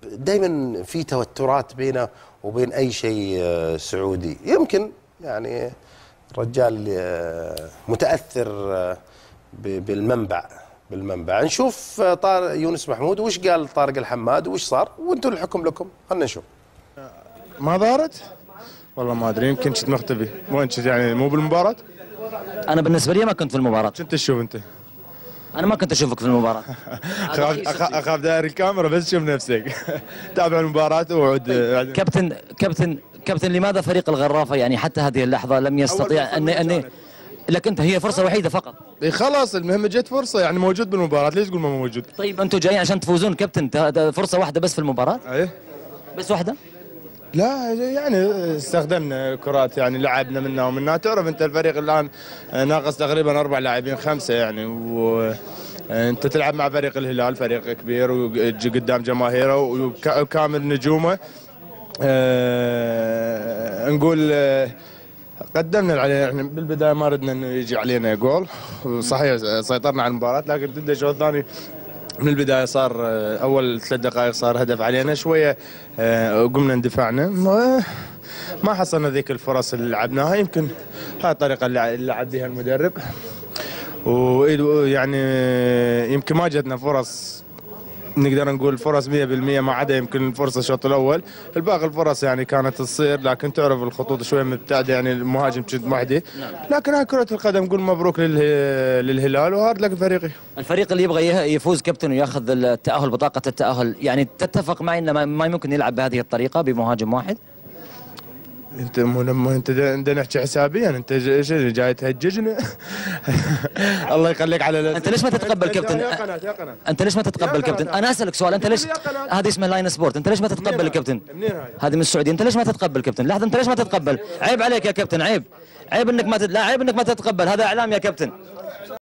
دائما في توترات بينه وبين اي شيء سعودي. يمكن يعني رجال متاثر بالمنبع. نشوف يونس محمود وش قال طارق الحماد وش صار، وانتم الحكم لكم. خلنا نشوف. ما ظهرت؟ والله ما ادري، يمكن كنت مختفي. وين كنت يعني مو بالمباراة؟ انا بالنسبه لي ما كنت في المباراه. كنت تشوف انت؟ انا ما كنت اشوفك في المباراه. اخاف داير الكاميرا بس تشوف نفسك. تابع المباراة وعود. كابتن لماذا فريق الغرافه يعني حتى هذه اللحظه لم يستطيع ان لك انت هي فرصه وحيده فقط. خلاص المهم جت فرصه، يعني موجود بالمباراه، ليش تقول ما موجود؟ طيب انتم جايين عشان تفوزون كابتن، فرصه واحده بس في المباراه؟ ايه بس واحده؟ لا يعني استخدمنا كرات، يعني لعبنا منا ومنا. تعرف انت الفريق الان ناقص تقريبا 4 لاعبين 5 يعني، وانت تلعب مع فريق الهلال، فريق كبير ويجي قدام جماهيره وكامل نجومه. نقول قدمنا اللي علينا. احنا بالبدايه ما ردنا انه يجي علينا جول، وصحيح سيطرنا على المباراه، لكن ضد الشوط الثاني من البدايه صار اول 3 دقائق صار هدف علينا شويه. قمنا اندفعنا، ما حصلنا ذيك الفرص اللي لعبناها. يمكن هاي الطريقه اللي لعب بها المدرب، ويعني يمكن ما جتنا فرص، نقدر نقول فرص 100%، ما عدا يمكن الفرصه الشوط الاول. الباقي الفرص يعني كانت تصير، لكن تعرف الخطوط شويه مبتعده، يعني المهاجم كنت وحده. لكن هاي كره القدم، نقول مبروك للهلال وهارد لك فريقي. الفريق اللي يبغى يفوز كابتن وياخذ التاهل، بطاقه التاهل، يعني تتفق معي انه ما يمكن يلعب بهذه الطريقه بمهاجم واحد؟ انت لما انت نحكي حسابيا، انت ايش جاي تهججنا؟ الله يخليك على انت ليش ما تتقبل كابتن؟ يا قناة. انت ليش ما تتقبل كابتن؟ انا اسالك سؤال، انت ليش هذه اسمها لاين سبورت، انت ليش ما تتقبل كابتن؟ هذه من السعوديه، انت ليش ما تتقبل كابتن؟ لحظه، انت ليش ما تتقبل؟ عيب عليك يا كابتن، عيب انك ما لا عيب انك ما تتقبل، هذا اعلام يا كابتن.